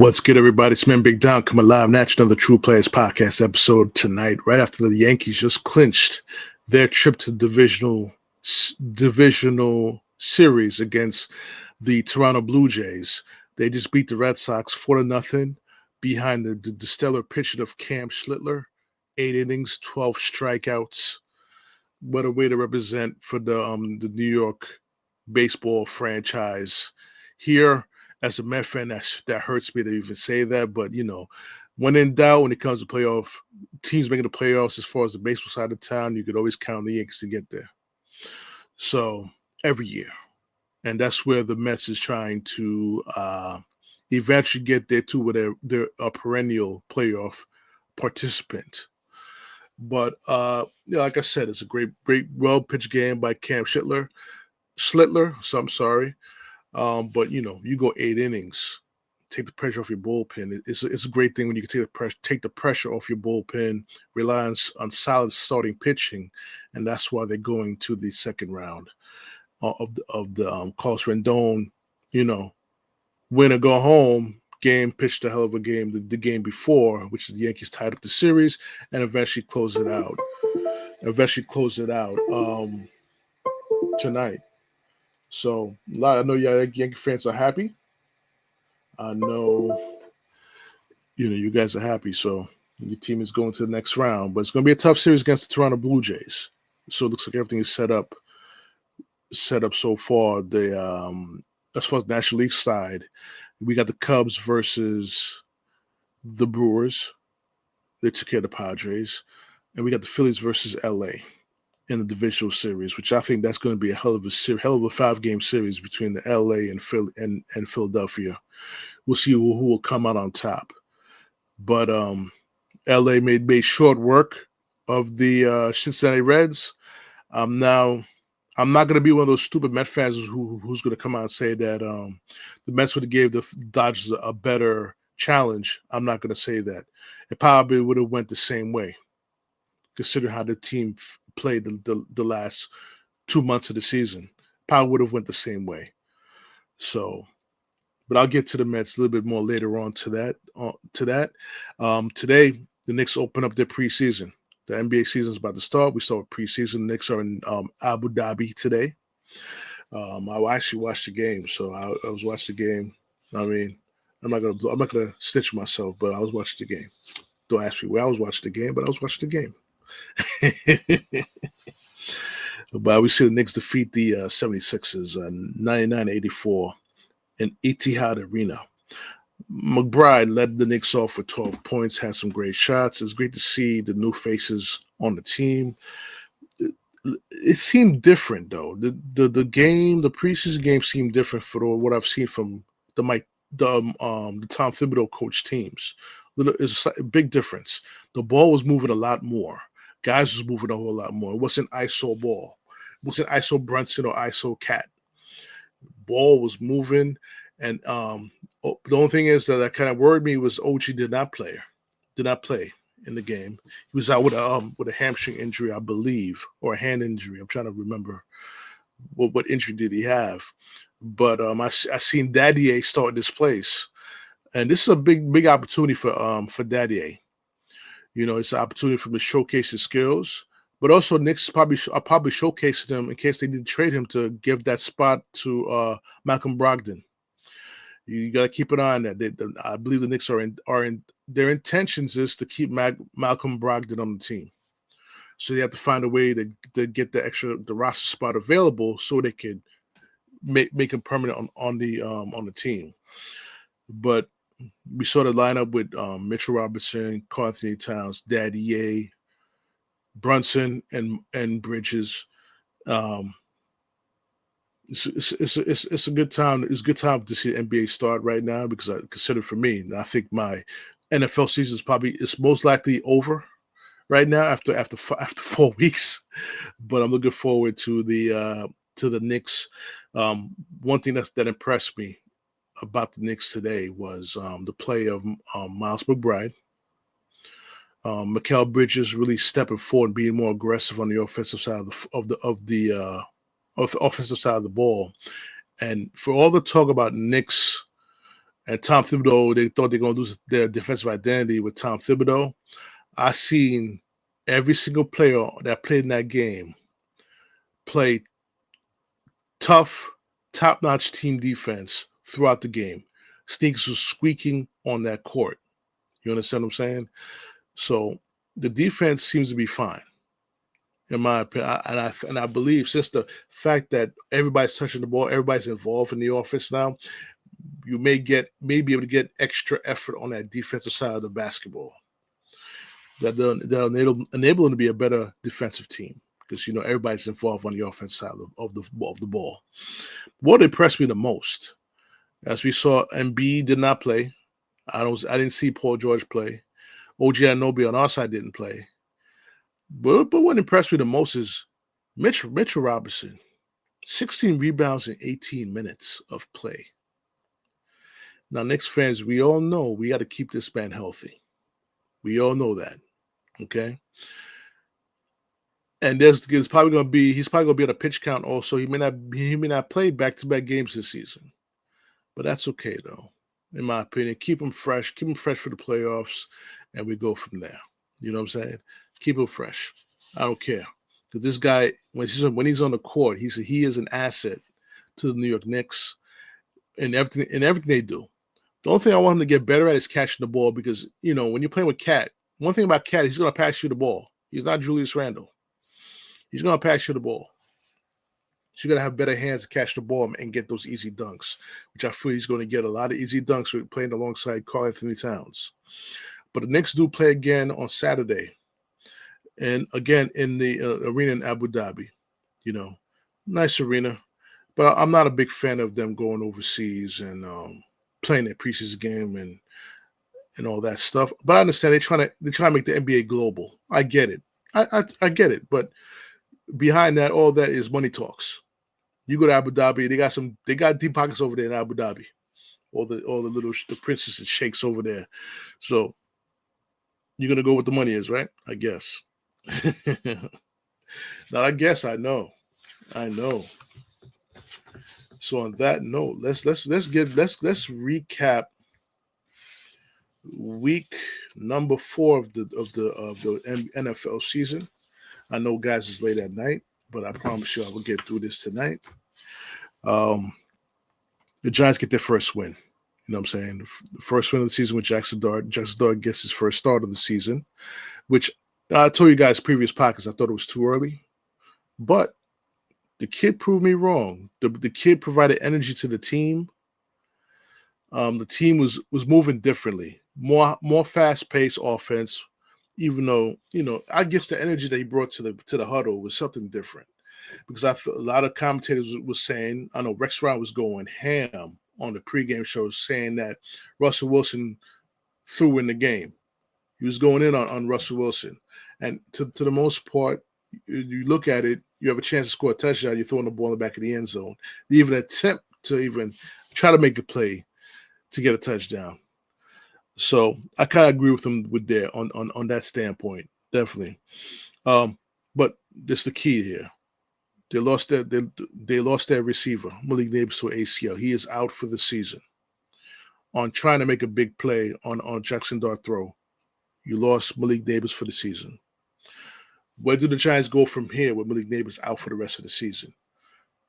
What's good, everybody? It's Man Big Down coming live. Another True Players podcast episode tonight, right after the Yankees just clinched their trip to divisional series against the Toronto Blue Jays. They just beat the Red Sox 4-0 behind the stellar pitching of Cam Schlittler. 8 innings, 12 strikeouts. What a way to represent for the New York baseball franchise. Here, as a Met fan, that hurts me to even say that. But, when in doubt, when it comes to playoff, teams making the playoffs as far as the baseball side of town, you could always count on the Yankees to get there. So, every year. And that's where the Mets is trying to eventually get there too, where they're a perennial playoff participant. But, like I said, it's a great, well-pitched game by Cam Schlittler. So I'm sorry. But you go 8 innings, take the pressure off your bullpen. It's a great thing when you can take the pressure off your bullpen, rely on solid starting pitching, and that's why they're going to the second round of the Carlos Rendon, win or go home game. Pitched a hell of a game the game before, which the Yankees tied up the series and eventually closed it out. Tonight. So I know Yankee fans are happy. I know, you guys are happy. So your team is going to the next round, but it's going to be a tough series against the Toronto Blue Jays. So it looks like everything is set up so far. As far as the National League side, we got the Cubs versus the Brewers. They took care of the Padres, and we got the Phillies versus LA in the divisional series, which I think that's going to be a hell of a 5-game series between the LA and Philadelphia. We'll see who will come out on top. But LA made short work of the Cincinnati Reds. Now, I'm not going to be one of those stupid Met fans who's going to come out and say that the Mets would have gave the Dodgers a better challenge. I'm not going to say that. It probably would have went the same way, considering how the team played the last 2 months of the season. Probably would have went the same way. So, but I'll get to the Mets a little bit more later on to that. Today, the Knicks open up their preseason. The NBA season is about to start. We start with preseason. The Knicks are in Abu Dhabi today. I actually watched the game, so I was watching the game. I mean, I'm not gonna stitch myself, but I was watching the game. Don't ask me where I was watching the game, but I was watching the game. But we see the Knicks defeat the 76ers 99-84 in Etihad Arena. McBride led the Knicks off with 12 points, had some great shots. It's great to see the new faces on the team. It seemed different, though. The preseason game seemed different for what I've seen from the Tom Thibodeaux coach teams. It's a big difference. The ball was moving a lot more. Guys was moving a whole lot more. It wasn't ISO ball. It wasn't ISO Brunson or ISO Cat. Ball was moving, and the only thing is that kind of worried me was OG did not play in the game. He was out with a hamstring injury, I believe, or a hand injury. I'm trying to remember what injury did he have. But I seen Dadier start this place, and this is a big opportunity for Dadier. It's an opportunity for him to showcase his skills, but also Knicks are probably showcasing him in case they need to trade him to give that spot to Malcolm Brogdon. You got to keep an eye on that. I believe the Knicks are in their intentions is to keep Malcolm Brogdon on the team. So they have to find a way to get the roster spot available so they could make him permanent on the team. But we saw the lineup with Mitchell Robinson, Karl-Anthony Towns, Dadier, Brunson, and Bridges. It's a good time. It's a good time to see the NBA start right now because I consider for me, I think my NFL season is most likely over right now after 4 weeks. But I'm looking forward to the Knicks. One thing that impressed me about the Knicks today was the play of Miles McBride. Mikal Bridges really stepping forward and being more aggressive on the offensive side of the offensive side of the ball. And for all the talk about Knicks And Tom Thibodeau, they thought they're going to lose their defensive identity with Tom Thibodeau. I seen every single player that played in that game play tough, top-notch team defense throughout the game. Sneakers was squeaking on that court. You understand what I'm saying? So the defense seems to be fine, in my opinion. And I believe since the fact that everybody's touching the ball, everybody's involved in the offense now, you may be able to get extra effort on that defensive side of the basketball. That'll enable them to be a better defensive team because everybody's involved on the offense side of the ball. What impressed me the most, as we saw, Embiid did not play. I didn't see Paul George play. OG Anunoby on our side didn't play. But what impressed me the most is Mitchell Robinson, 16 rebounds in 18 minutes of play. Now, Knicks fans, we all know we got to keep this man healthy. We all know that, okay? And he's probably going to be on a pitch count also. He may not play back-to-back games this season, but that's okay though, in my opinion. Keep him fresh for the playoffs, and we go from there. You know what I'm saying? Keep him fresh. I don't care, because this guy, when he's on the court, he is an asset to the New York Knicks in everything they do. The only thing I want him to get better at is catching the ball, because when you're playing with Cat, one thing about Cat, he's going to pass you the ball. He's not Julius Randle. He's going to pass you the ball. So you're going to have better hands to catch the ball and get those easy dunks, which I feel he's going to get a lot of easy dunks with playing alongside Karl-Anthony Towns. But the Knicks do play again on Saturday, and again in the arena in Abu Dhabi. Nice arena, but I'm not a big fan of them going overseas and playing their preseason game and all that stuff. But I understand they're trying to make the NBA global. I get it. I get it, but behind that, all that is money talks. You go to Abu Dhabi, they got deep pockets over there in Abu Dhabi. All the princes and sheikhs over there. So you're gonna go with the money is, right? I guess. Now I guess I know. So on that note, let's recap week number 4 of the NFL season. I know, guys, it's late at night, but I promise you I will get through this tonight. The Giants get their first win. You know what I'm saying? The first win of the season with jaxsondart. jaxsondart gets his first start of the season, which I told you guys previous podcasts, I thought it was too early. But the kid proved me wrong. The kid provided energy to the team. The team was moving differently. More fast-paced offense. Even though, I guess the energy that he brought to the huddle was something different, because a lot of commentators was saying, I know Rex Ryan was going ham on the pregame show saying that Russell Wilson threw in the game. He was going in on Russell Wilson. And to the most part, you look at it, you have a chance to score a touchdown, you're throwing the ball in the back of the end zone. They even attempt to even try to make a play to get a touchdown. So I kind of agree with them on that standpoint, definitely. But this is the key here. They lost their receiver, maliknabors, to ACL. He is out for the season. On trying to make a big play on jaxsondart throw, you lost maliknabors for the season. Where do the Giants go from here with maliknabors out for the rest of the season?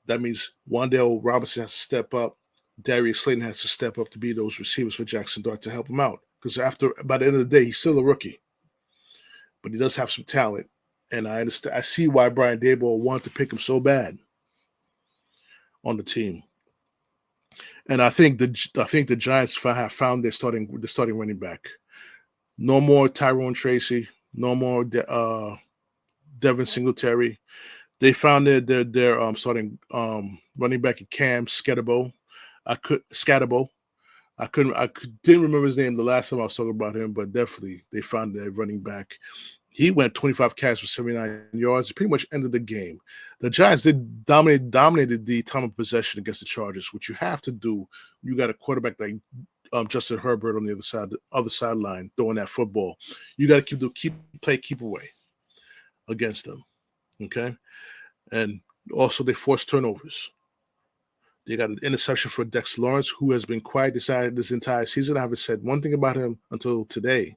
That means wandalerobinson has to step up. Dariusslayton has to step up to be those receivers for jaxsondart to help him out. Because by the end of the day, he's still a rookie. But he does have some talent. And I understand. I see why briandaboll wanted to pick him so bad on the team. And I think the Giants have found their starting running back. No more Tyrone Tracy. No more Devin Singletary. They found their starting running back in Cam Scatterbo. I didn't remember his name the last time I was talking about him, but definitely they found their running back. He went 25 catches for 79 yards. Pretty much ended the game. The Giants dominated the time of possession against the Chargers, which you have to do. You got a quarterback like Justin Herbert on the other sideline throwing that football. You got to keep away against them. Okay, and also they forced turnovers. They got an interception for Dexter Lawrence, who has been quiet this entire season. I haven't said one thing about him until today.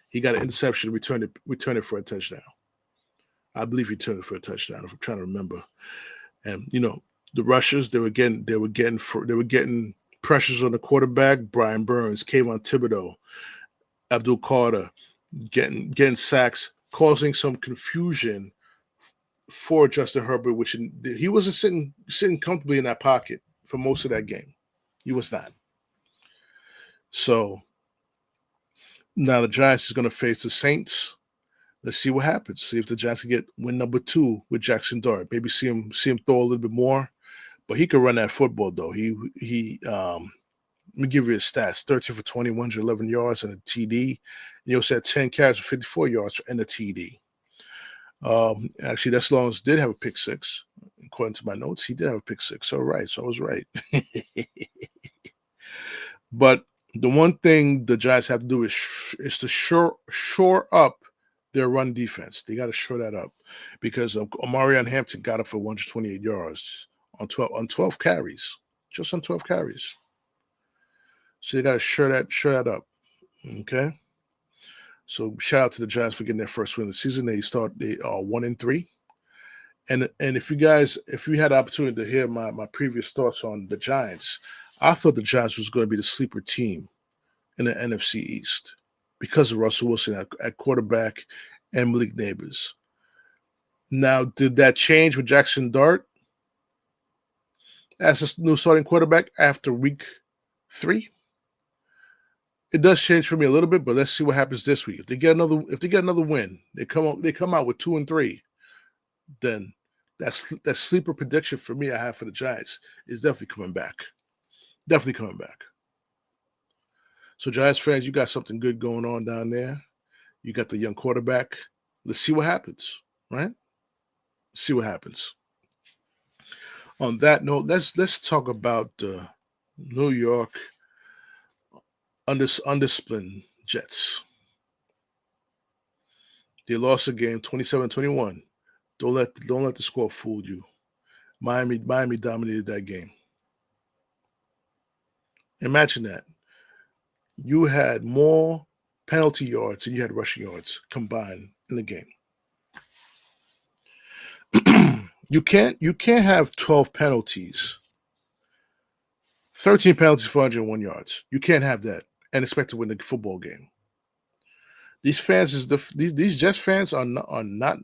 He got an interception, returned it for a touchdown. I believe he returned it for a touchdown, if I'm trying to remember. And the rushers, they were getting pressures on the quarterback. Brian Burns, Kayvonthibodeaux, Abdul Carter, getting sacks, causing some confusion for Justin Herbert, which he wasn't sitting comfortably in that pocket for most of that game. He was not. So now the Giants is going to face the Saints. Let's see what happens. See if the Giants can get win number 2 with Jaxsondart. Maybe see him throw a little bit more. But he could run that football though. Let me give you his stats: 13 for 20, 111 yards and a TD. He also had 10 carries for 54 yards and a TD. Actually, Dexter Lawrence did have a pick 6. According to my notes, he did have a pick 6. All right, so I was right. But the one thing the Giants have to do is to shore up their run defense. They got to shore that up because Omarion Hampton got up for 128 yards on 12 carries, just on 12 carries. So they got to shore that up. Okay. So shout out to the Giants for getting their first win of the season. They are 1-3. And if you had the opportunity to hear my previous thoughts on the Giants, I thought the Giants was going to be the sleeper team in the NFC East because of Russell Wilson at quarterback and maliknabors. Now, did that change with Jaxsondart as a new starting quarterback after week 3? It does change for me a little bit, but let's see what happens this week. If they get another win, they come out with 2-3, then that sleeper prediction for me I have for the Giants is definitely coming back. Definitely coming back. So Giants fans, you got something good going on down there. You got the young quarterback. Let's see what happens, right? See what happens. On that note, let's talk about the New York undisciplined Jets. They lost a game 27-21. Don't let the score fool you. Miami dominated that game. Imagine that. You had more penalty yards than you had rushing yards combined in the game. You can't have 12 penalties, 13 penalties for 101 yards. You can't have that and expect to win the football game. These fans these Jets fans are not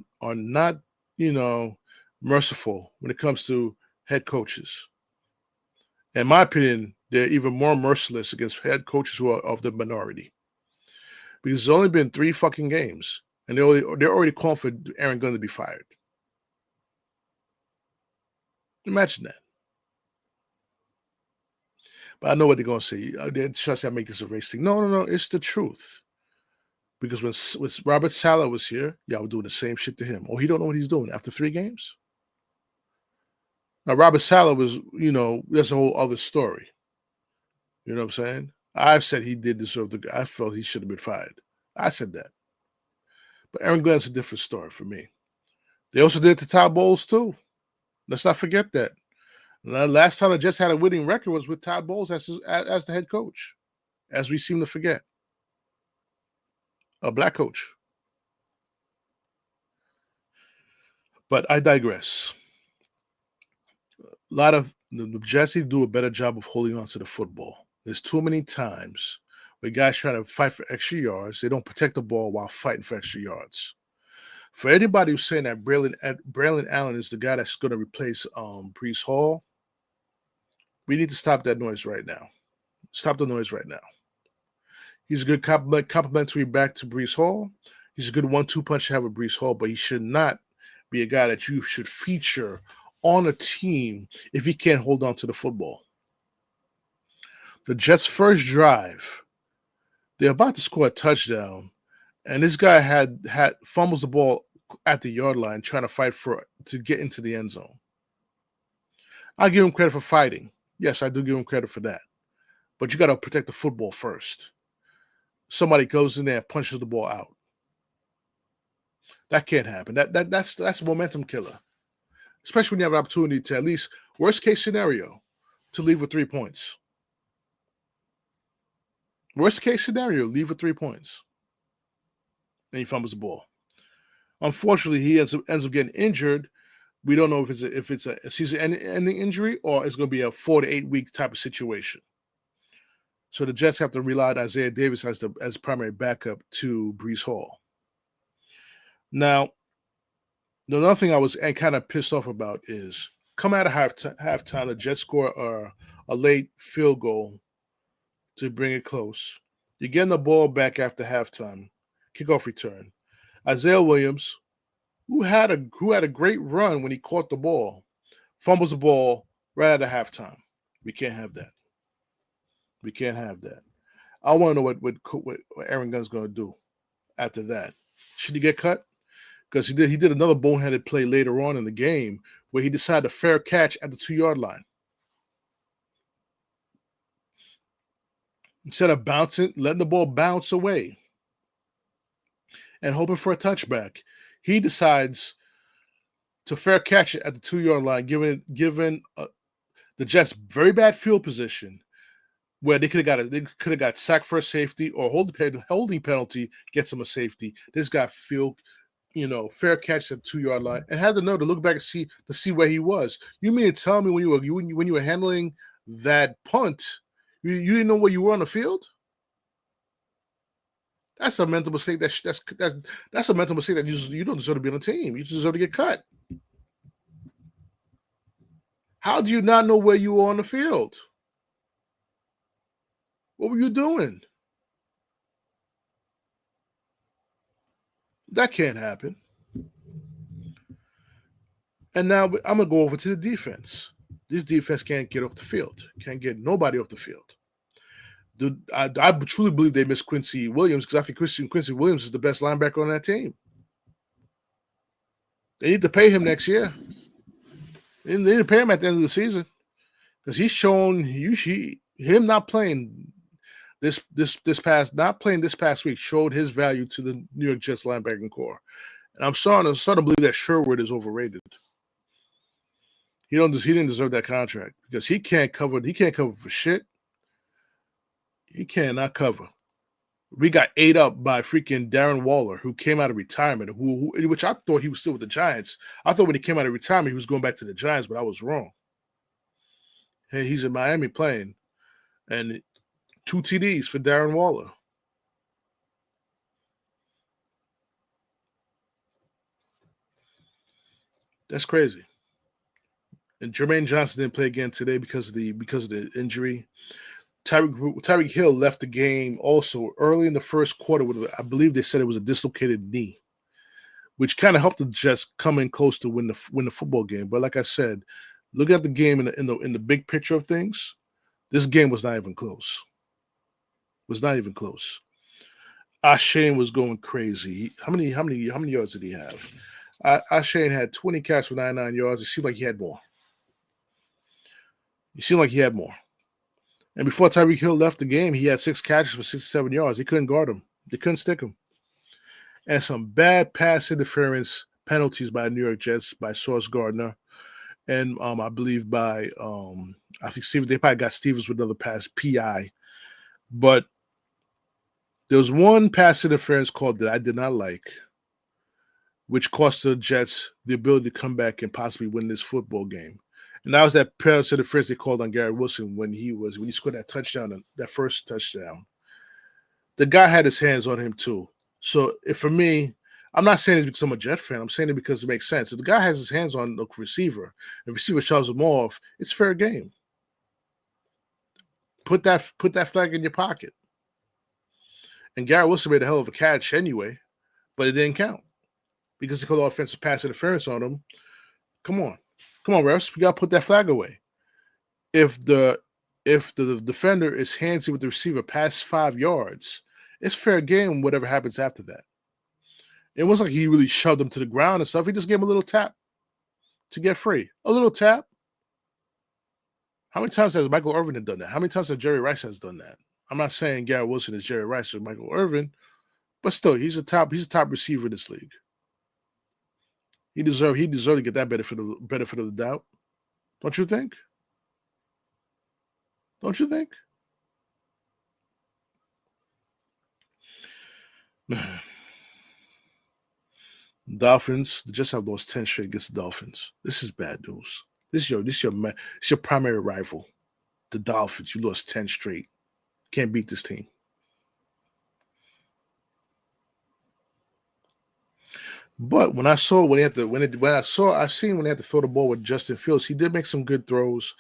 merciful when it comes to head coaches. In my opinion, they're even more merciless against head coaches who are of the minority. Because there's only been 3 fucking games, and they're already calling for Aaron Glenn to be fired. Imagine that. But I know what they're going to say. They're trying to say I make this a race thing. No. It's the truth. Because when Robert Saleh was here, y'all were doing the same shit to him. Oh, he don't know what he's doing after 3 games? Now, Robert Saleh was, that's a whole other story. You know what I'm saying? I've said he did deserve I felt he should have been fired. I said that. But Aaron Glenn's a different story for me. They also did it to Todd Bowles, too. Let's not forget that. The last time the Jets had a winning record was with Todd Bowles as the head coach, as we seem to forget. A black coach. But I digress. A lot of the Jets need to do a better job of holding on to the football. There's too many times where guys try to fight for extra yards. They don't protect the ball while fighting for extra yards. For anybody who's saying that Braylon Allen is the guy that's going to replace Breecehall, we need to stop that noise right now. Stop the noise right now. He's a good complimentary back to Breecehall. He's a good 1-2 punch to have with Breecehall, but he should not be a guy that you should feature on a team if he can't hold on to the football. The Jets' first drive, they're about to score a touchdown, and this guy had fumbles the ball at the yard line trying to fight to get into the end zone. I give him credit for fighting. Yes, I do give him credit for that. But you got to protect the football first. Somebody goes in there and punches the ball out. That can't happen. That's a momentum killer. Especially when you have an opportunity to, at least, worst case scenario, to leave with 3 points. Worst case scenario, leave with 3 points. And he fumbles the ball. Unfortunately, he ends up getting injured. We don't know if it's a season-ending injury or it's going to be a 4 to 8 week type of situation. So the Jets have to rely on Isaiah Davis as primary backup to Breecehall. Now, the other thing I was kind of pissed off about is come out of halftime, the Jets score a late field goal to bring it close. You're getting the ball back after halftime, kickoff return. Isaiah Williams, who had a great run when he caught the ball, fumbles the ball right out of halftime. We can't have that. We can't have that. I want to know what Aaron Gunn's going to do after that. Should he get cut? Because he did another boneheaded play later on in the game where he decided to fair catch at the 2-yard line. Instead of letting the ball bounce away and hoping for a touchback, he decides to fair catch it at the 2-yard line, given the Jets very bad field position, where they could have got sacked for a safety or holding penalty gets them a safety. This guy fair catch at the 2-yard line and had the nerve to look back and see where he was. You mean to tell me when you were handling that punt, you didn't know where you were on the field? That's a mental mistake. That's a mental mistake that you don't deserve to be on the team. You deserve to get cut. How do you not know where you were on the field? What were you doing? That can't happen. And now I'm going to go over to the defense. This defense can't get off the field. Can't get nobody off the field. I truly believe they miss Quincy Williams because I think Quincy Williams is the best linebacker on that team. They need to pay him next year. They need to pay him at the end of the season because he's shown him not playing this past week showed his value to the New York Jets linebacking core. And I'm starting to believe that Sherwood is overrated. He didn't deserve that contract because he can't cover for shit. He cannot cover. We got ate up by freaking Darrenwaller, who came out of retirement, which I thought he was still with the Giants. I thought when he came out of retirement, he was going back to the Giants, but I was wrong. Hey, he's in Miami playing, and 2 TDs for Darrenwaller. That's crazy. And Jermaine Johnson didn't play again today because of the injury. Tyreekhill left the game also early in the first quarter with, I believe they said it was a dislocated knee, which kind of helped the Jets come in close to win the football game. But like I said, looking at the game in the big picture of things, this game was not even close. Shane was going crazy. How many yards did he have? Shane had 20 catches for 99 yards. It seemed like he had more. And before Tyreekhill left the game, he had 6 catches for 67 yards. They couldn't guard him. They couldn't stick him. And some bad pass interference penalties by New York Jets by Sauce Gardner. And I believe by I think Stevens, they probably got Stevens with another pass, PI. But there was one pass interference call that I did not like, which cost the Jets the ability to come back and possibly win this football game. And that was that pass interference they called on Garrett Wilson when he scored that touchdown, that first touchdown. The guy had his hands on him too. So for me, I'm not saying it because I'm a Jet fan. I'm saying it because it makes sense. If the guy has his hands on the receiver, and the receiver shoves him off, it's fair game. Put that flag in your pocket. And Garrett Wilson made a hell of a catch anyway, but it didn't count because they called offensive pass interference on him. Come on, refs, we gotta put that flag away. If the defender is handsy with the receiver past 5 yards, it's fair game. Whatever happens after that, it wasn't like he really shoved him to the ground and stuff. He just gave him a little tap to get free. A little tap. How many times has Michael Irvin done that? How many times has Jerry Rice has done that? I'm not saying Garrett Wilson is Jerry Rice or Michael Irvin, but still, he's a top receiver in this league. He deserved to get that benefit of the doubt. Don't you think? Don't you think? Dolphins, the Jets have lost 10 straight against the Dolphins. This is bad news. This is your primary rival. The Dolphins. You lost 10 straight. Can't beat this team. But when I saw when he had to when I seen when he had to throw the ball with Justin Fields, he did make some good throws.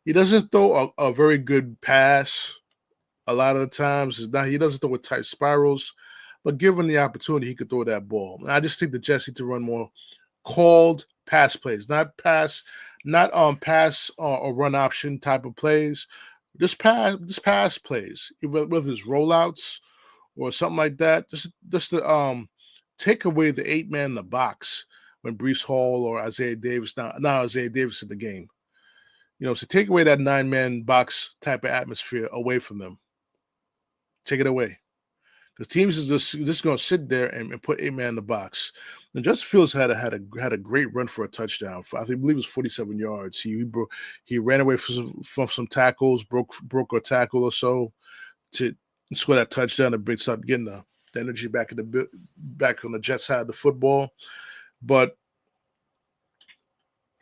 He doesn't throw a very good pass a lot of the times. He doesn't throw with tight spirals, but given the opportunity, he could throw that ball. And I just think the Jets need to run more called pass plays, not pass or run option type of plays. Just pass plays, whether it's rollouts or something like that. Just to take away the 8-man in the box when breecehall or Isaiah Davis now Isaiah Davis in the game. So take away that 9-man box type of atmosphere away from them. Take it away. The teams is just going to sit there and put 8-man in the box. And Justin Fields had a great run for a touchdown. I believe it was 47 yards. He ran away from some tackles, broke a tackle or so to score that touchdown and start getting the energy back on the Jets side of the football. But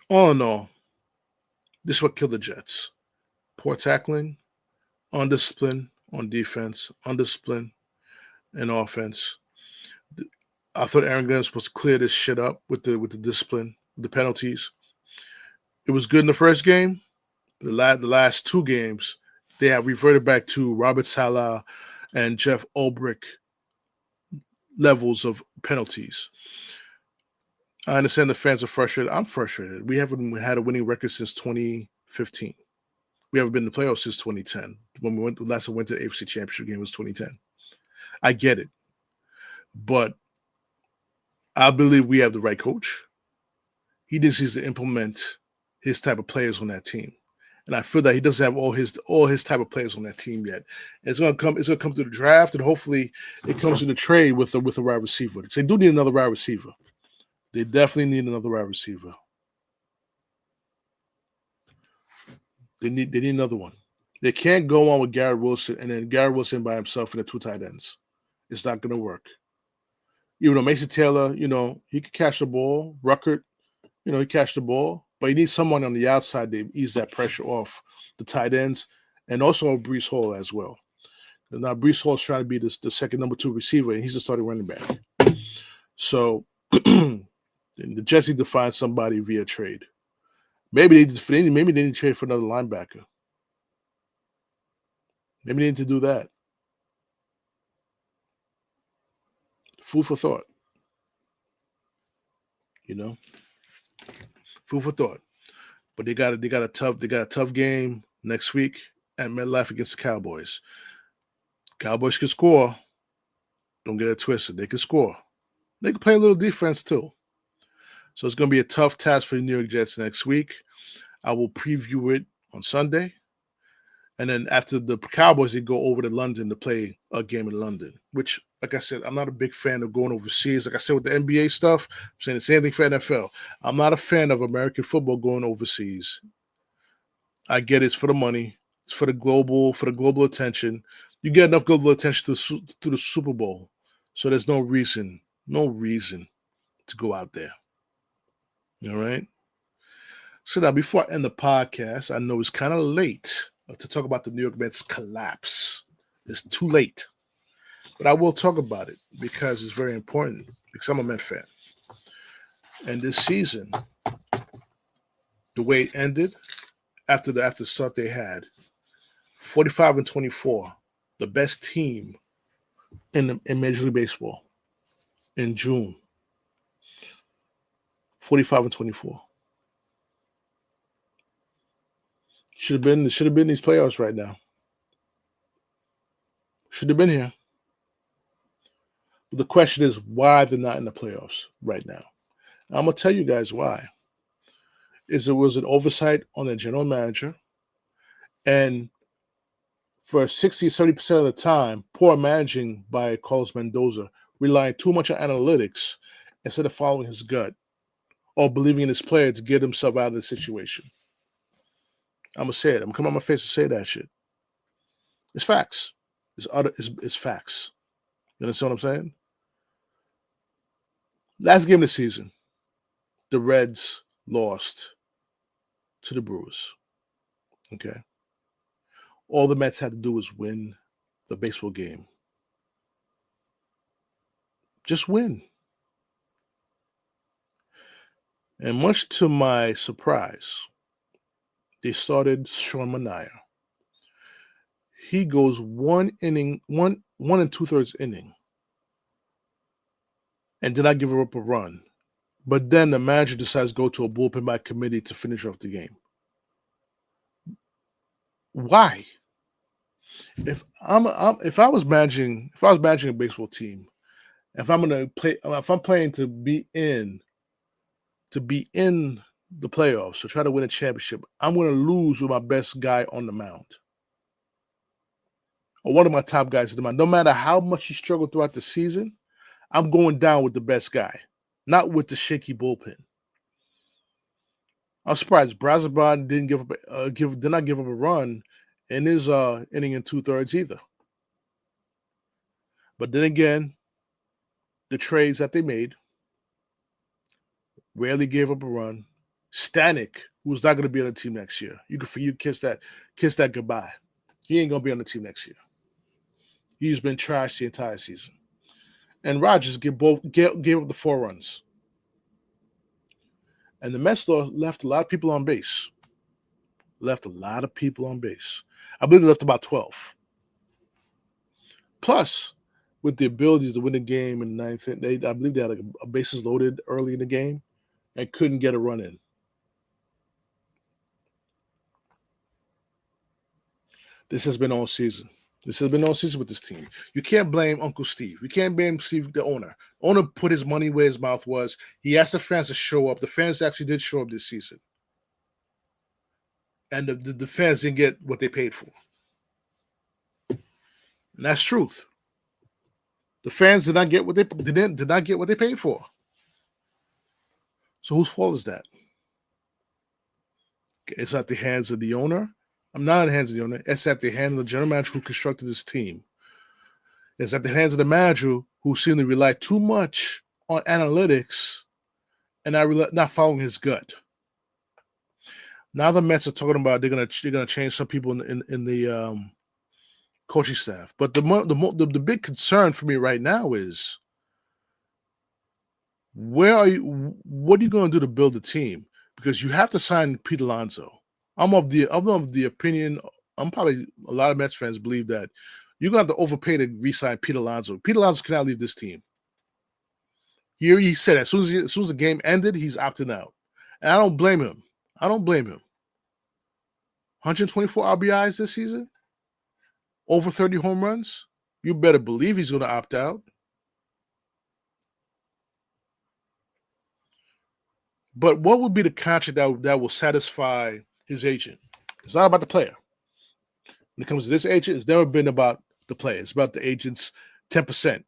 all in all, this is what killed the Jets. Poor tackling, undiscipline on defense, undiscipline in offense. I thought Aaron Glenn was supposed to clear this shit up with the discipline, the penalties. It was good in the first game. The last two games, they have reverted back to Robert Saleh and Jeff Ulbrich levels of penalties. I understand the fans are frustrated. I'm frustrated. We haven't had a winning record since 2015. We haven't been in the playoffs since 2010. When we last went to the AFC Championship game was 2010. I get it. But I believe we have the right coach. He just needs to implement his type of players on that team. And I feel that he doesn't have all his type of players on that team yet. And it's gonna come to the draft, and hopefully it comes to the trade with a wide receiver. They do need another wide receiver. They definitely need another wide receiver. They need another one. They can't go on with Garrett Wilson and then Garrett Wilson by himself and the two tight ends. It's not gonna work. Even though Mason Taylor, he could catch the ball. Ruckert, he catch the ball. But you need someone on the outside to ease that pressure off the tight ends and also breecehall as well. Now breecehall is trying to be the second number 2 receiver, and he's a starting running back. So the Jets need to find somebody via trade. Maybe they need to trade for another linebacker. Maybe they need to do that. Food for thought. Food for thought. But they got a tough game next week at MetLife against the Cowboys. Cowboys can score. Don't get it twisted. They can score. They can play a little defense too. So it's going to be a tough task for the New York Jets next week. I will preview it on Sunday. And then after the Cowboys, they go over to London to play a game in London, which, like I said, I'm not a big fan of going overseas. Like I said with the NBA stuff, I'm saying the same thing for NFL. I'm not a fan of American football going overseas. I get it's for the money. It's for the global attention. You get enough global attention to the Super Bowl. So there's no reason to go out there. All right? So now, before I end the podcast, I know it's kind of late to talk about the New York Mets collapse. It's too late. But I will talk about it because it's very important, because I'm a Met fan. And this season, the way it ended, after the start they had, 45-24, the best team in Major League Baseball in June. 45-24. Should have been these playoffs right now. Should have been here. But the question is why they're not in the playoffs right now. I'm gonna tell you guys why. It was an oversight on the general manager, and for 60-70% of the time, poor managing by Carlosmendoza, relying too much on analytics instead of following his gut or believing in his player to get himself out of the situation. I'm going to say it. I'm going to come on my face and say that shit. It's facts. It's facts. You understand what I'm saying? Last game of the season, the Reds lost to the Brewers. Okay. All the Mets had to do was win the baseball game. Just win. And much to my surprise, they started Sean Manaea. He goes 1 and 2/3 inning, and did not give up a run. But then the manager decides to go to a bullpen by committee to finish off the game. Why? If I was managing a baseball team, if I'm playing to be in the playoffs to try to win a championship, I'm going to lose with my best guy on the mound, or one of my top guys on the mound. No matter how much he struggled throughout the season, I'm going down with the best guy, not with the shaky bullpen. I'm surprised Brazoban did not give up a run in his inning and 2/3 either. But then again, the trades that they made rarely gave up a run. Stanek, who's not going to be on the team next year, you kiss that goodbye. He ain't going to be on the team next year. He's been trashed the entire season. And Rogers gave up the 4 runs. And the Mets left a lot of people on base. I believe they left about 12. Plus, with the abilities to win the game in the 9th, I believe they had a bases loaded early in the game and couldn't get a run in. This has been all season. With this team. You can't blame Uncle Steve. You can't blame Steve, the owner. Owner put his money where his mouth was. He asked the fans to show up. The fans actually did show up this season. And the fans didn't get what they paid for. And that's truth. The fans did not get what they paid for. So whose fault is that? It's at the hands of the owner. I'm not at the hands of the owner. It's at the hands of the general manager who constructed this team. It's at the hands of the manager who seemed to rely too much on analytics and not following his gut. Now the Mets are talking about they're gonna change some people in the coaching staff. But the big concern for me right now is what are you going to do to build a team? Because you have to sign Petealonso. I'm of the opinion. Probably a lot of Mets fans believe that you're going to have to overpay to re-sign Petealonso. Petealonso cannot leave this team. Here he said as soon as the game ended, he's opting out, and I don't blame him. 124 RBIs this season, over 30 home runs. You better believe he's going to opt out. But what would be the contract that will satisfy his agent? It's not about the player. When it comes to this agent, it's never been about the player. It's about the agent's 10%.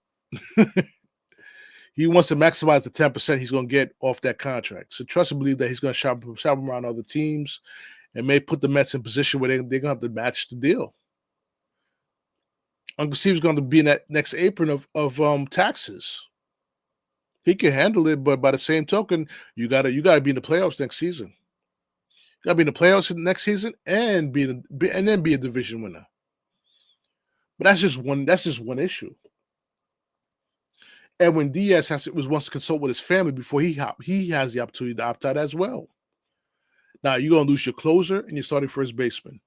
He wants to maximize the 10% he's going to get off that contract. So trust and believe that he's going to shop around other teams and may put the Mets in a position where they're going to have to match the deal. Uncle Steve's going to be in that next apron of taxes. He can handle it, but by the same token, you gotta be in the playoffs next season. You gotta be in the playoffs next season and then be a division winner. But that's just one issue. And when Diaz wants to consult with his family before he has the opportunity to opt out as well. Now you're gonna lose your closer and your starting first baseman.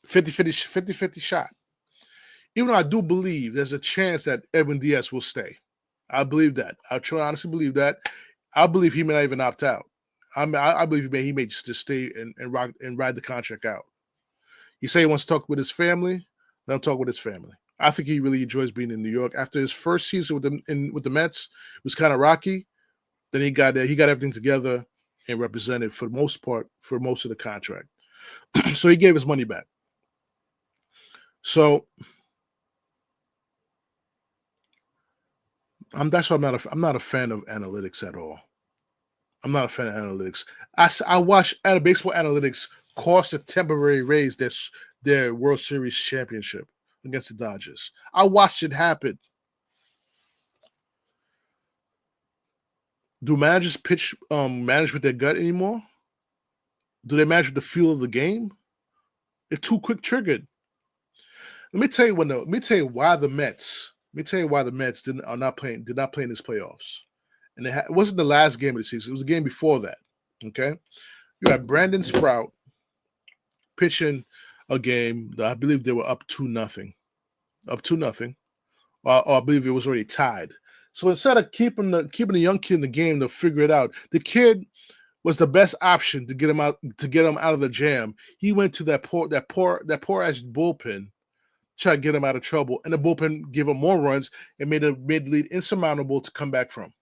50-50 shot. Even though I do believe there's a chance that Edwin Diaz will stay. I believe that. I honestly believe that. I believe he may not even opt out. I believe he may just stay and ride the contract out. He said he wants to talk with his family. Let him talk with his family. I think he really enjoys being in New York. After his first season with the Mets, it was kind of rocky. Then he got everything together and represented for the most part for most of the contract. So he gave his money back. So that's why I'm not a fan of analytics at all. I'm not a fan of analytics. I watch baseball analytics cost a temporary raise their World Series championship against the Dodgers. I watched it happen. Do managers manage with their gut anymore? Do they manage with the feel of the game? They're too quick triggered. Let me tell you why the Mets. Let me tell you why the Mets did not play in this playoffs. And it wasn't the last game of the season. It was the game before that. Okay, you had Brandon Sprout pitching a game that I believe they were up 2-0, or I believe it was already tied. So instead of keeping the young kid in the game to figure it out, the kid was the best option to get him out of the jam. He went to that poor ass bullpen, try to get him out of trouble, and the bullpen gave him more runs and made the lead insurmountable to come back from.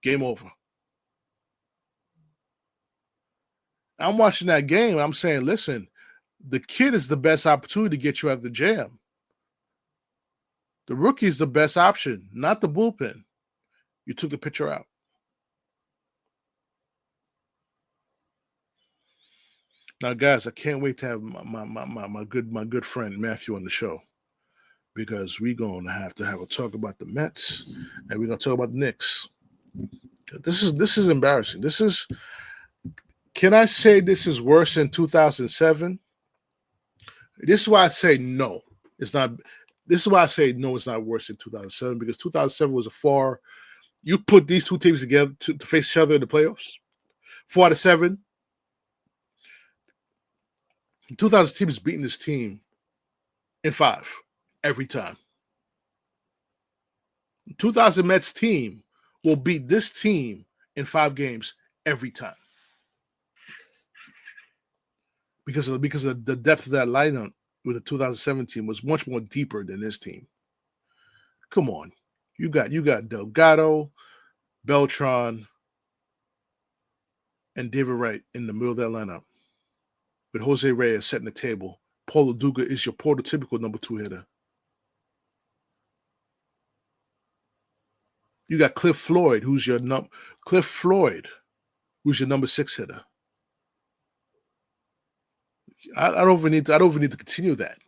Game over. I'm watching that game and I'm saying, listen, the kid is the best opportunity to get you out of the jam. The rookie is the best option, not the bullpen. You took the pitcher out. Now, guys, I can't wait to have my good friend Matthew on the show, because we're going to have a talk about the Mets and we're going to talk about the Knicks. This is embarrassing. Can I say this is worse than 2007? This is why I say no. It's not. This is why I say no. It's not worse than 2007, because 2007 was you put these two teams together to face each other in the playoffs. 4 out of 7. 2000 team is beating this team in 5 every time. 2000 Mets team will beat this team in 5 games every time. Because of the depth of that lineup with the 2017 was much more deeper than this team. Come on. You got Delgado, Beltran, and David Wright in the middle of that lineup, with Jose Reyes setting the table. Paulo Duga is your prototypical number 2 hitter. You got Cliff Floyd, who's your number 6 hitter. I don't even need to continue that.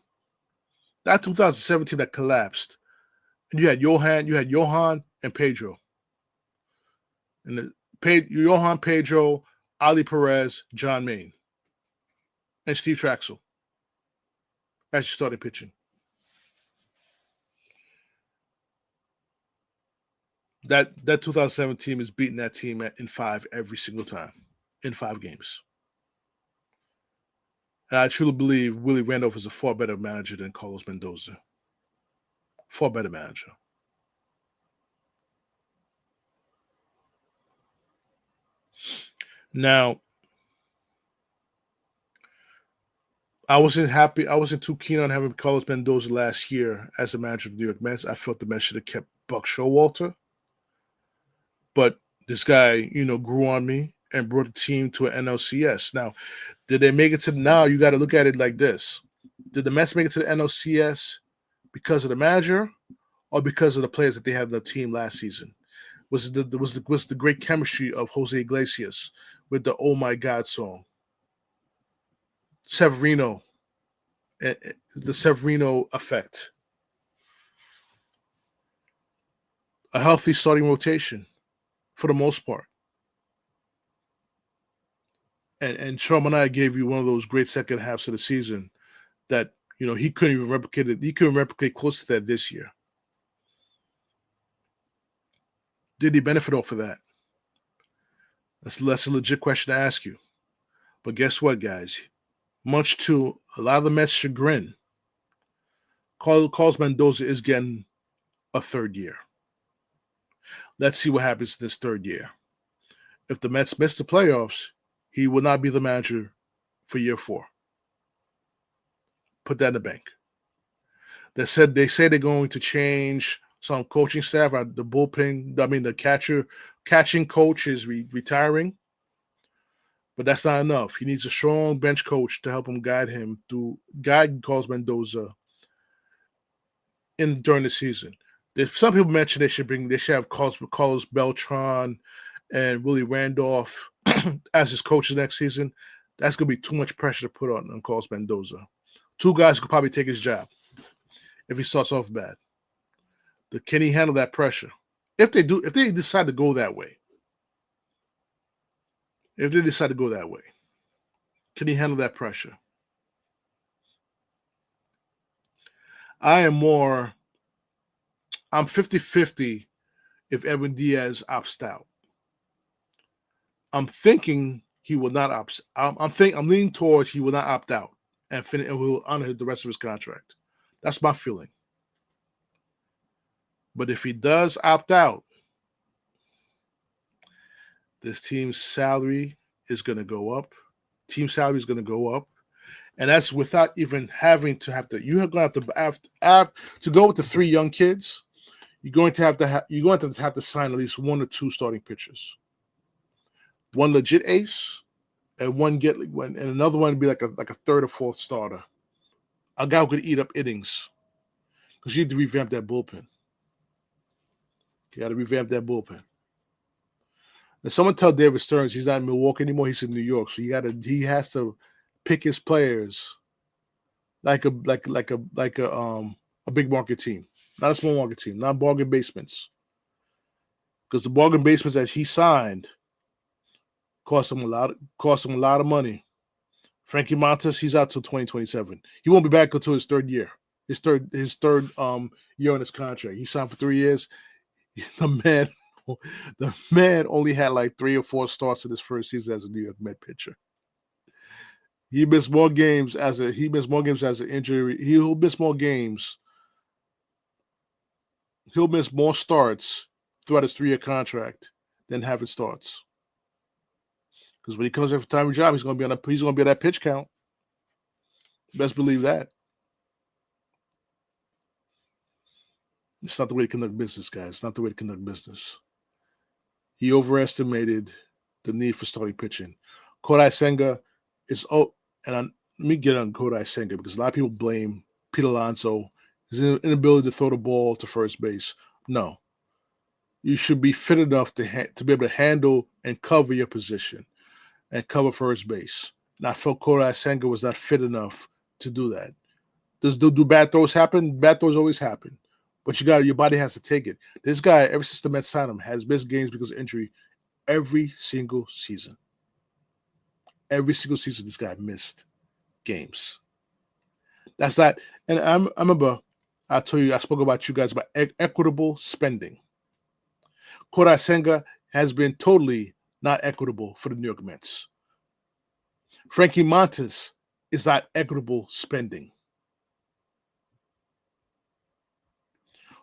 That 2017 that collapsed, and you had Johan and Pedro, and Johan, Pedro, Ali Perez, John Maine, and Steve Traxel as you started pitching. That 2007 team is beating that team in 5 every single time, in 5 games. And I truly believe Willie Randolph is a far better manager than Carlos Mendoza. Far better manager. Now, I wasn't too keen on having Carlos Mendoza last year as a manager of the New York Mets. I felt the Mets should have kept Buck Showalter. But this guy, grew on me and brought the team to an NLCS. Now, did they make it to now? You got to look at it like this. Did the Mets make it to the NLCS because of the manager or because of the players that they had on the team last season? Was the great chemistry of Jose Iglesias with the "Oh My God" song? Severino, the Severino effect. A healthy starting rotation for the most part. And Sean and I gave you one of those great second halves of the season that, he couldn't even replicate it. He couldn't replicate close to that this year. Did he benefit off of that? That's a legit question to ask you. But guess what, guys? Much to a lot of the Mets' chagrin, Carlos Mendoza is getting a 3rd year. Let's see what happens in this 3rd year. If the Mets miss the playoffs, he will not be the manager for year 4. Put that in the bank. They say they're going to change some coaching staff. The bullpen, the catching coach is retiring. But that's not enough. He needs a strong bench coach to help him guide Carlos Mendoza during the season. Some people mentioned they should have Carlos Beltran and Willie Randolph as his coaches next season. That's going to be too much pressure to put on Carlos-Mendoza. Two guys could probably take his job if he starts off bad. Can he handle that pressure? If they decide to go that way. If they decide to go that way, can he handle that pressure? I'm 50-50 if Edwin Diaz opts out. I'm thinking he will not opt. I'm leaning towards he will not opt out and will honor the rest of his contract. That's my feeling. But if he does opt out, this team's salary is going to go up. Team salary is going to go up. And that's without even having to have to. You're going to have to go with the 3 young kids. You're going to have to sign at least 1 or 2 starting pitchers. One legit ace, and another one would be like a 3rd or 4th starter. A guy who could eat up innings. Because you need to revamp that bullpen. You got to revamp that bullpen. And someone tell David Stearns he's not in Milwaukee anymore. He's in New York, so he has to pick his players like a big market team, not a small market team, not bargain basements. Because the bargain basements that he signed cost him a lot of money. Frankie Montas, he's out till 2027. He won't be back until his 3rd year. His third year on his contract. He signed for 3 years. The man only had like 3 or 4 starts in his first season as a New York Met pitcher. He missed more games as an injury. He'll miss more games. He'll miss more starts throughout his 3-year contract than having starts. Because when he comes in for time of job, he's gonna be on that pitch count. Best believe that. It's not the way to conduct business, guys. It's not the way to conduct business. He overestimated the need for starting pitching. Kodai Senga is let me get on Kodai Senga because a lot of people blame petealonso, his inability to throw the ball to first base. No. You should be fit enough to be able to handle and cover your position and cover first base. And I felt Kodai Senga was not fit enough to do that. Do bad throws happen? Bad throws always happen. But your body has to take it. This guy, ever since the Mets signed him, has missed games because of injury every single season. Every single season, this guy missed games. That's that. And I remember I spoke about you guys about equitable spending. Kodai Senga has been totally not equitable for the New York Mets. Frankie Montas is not equitable spending.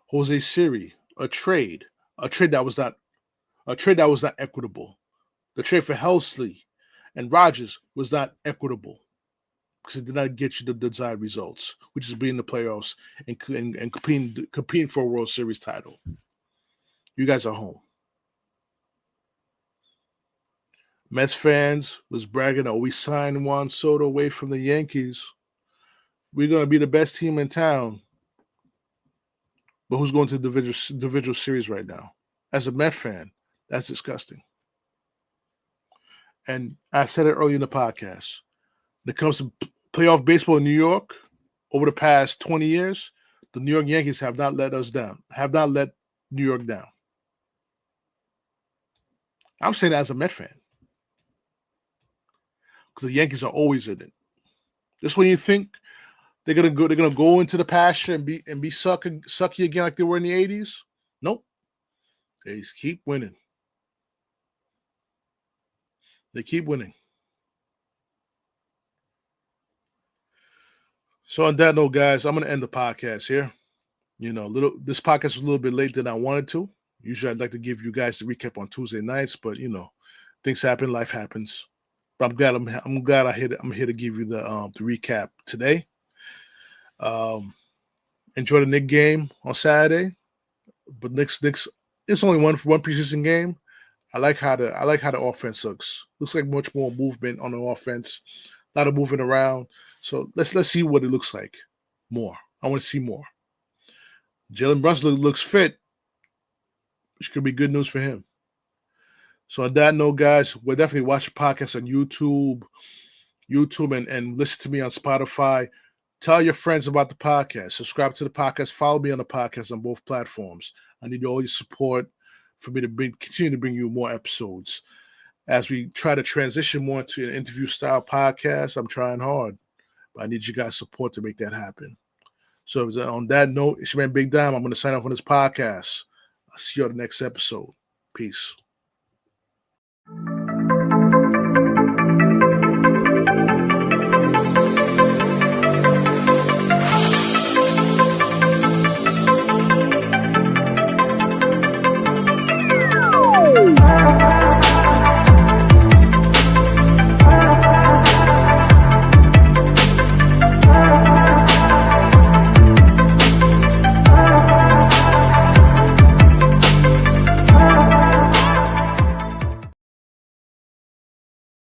Jose Siri, a trade that was not equitable. The trade for Helsley and Rogers was not equitable because it did not get you the desired results, which is being in the playoffs and competing for a World Series title. You guys are home. Mets fans was bragging, we signed Juan Soto away from the Yankees. We're going to be the best team in town. But who's going to the individual series right now? As a Met fan, that's disgusting. And I said it earlier in the podcast. When it comes to playoff baseball in New York, over the past 20 years, the New York Yankees have not let us down, have not let New York down. I'm saying that as a Met fan. Because the Yankees are always in it. Just when you think they're gonna go into the pasture and be sucky again like they were in the 80s. Nope. They just keep winning. They keep winning. So on that note, guys, I'm gonna end the podcast here. This podcast was a little bit late than I wanted to. Usually I'd like to give you guys the recap on Tuesday nights, but things happen, life happens. But I'm glad I'm here to give you the recap today. Enjoy the Knicks game on Saturday, but Knicks it's only one preseason game. I like how the offense looks. Looks like much more movement on the offense, a lot of moving around. So let's see what it looks like more. I want to see more. Jalen Brunson looks fit, which could be good news for him. So on that note, guys, we'll definitely watch the podcast on YouTube. YouTube, and listen to me on Spotify. Tell your friends about the podcast. Subscribe to the podcast. Follow me on the podcast on both platforms. I need all your support for me to continue to bring you more episodes. As we try to transition more to an interview-style podcast, I'm trying hard. But I need you guys' support to make that happen. So on that note, it's your man Big Dime. I'm going to sign off on this podcast. I'll see you on the next episode. Peace.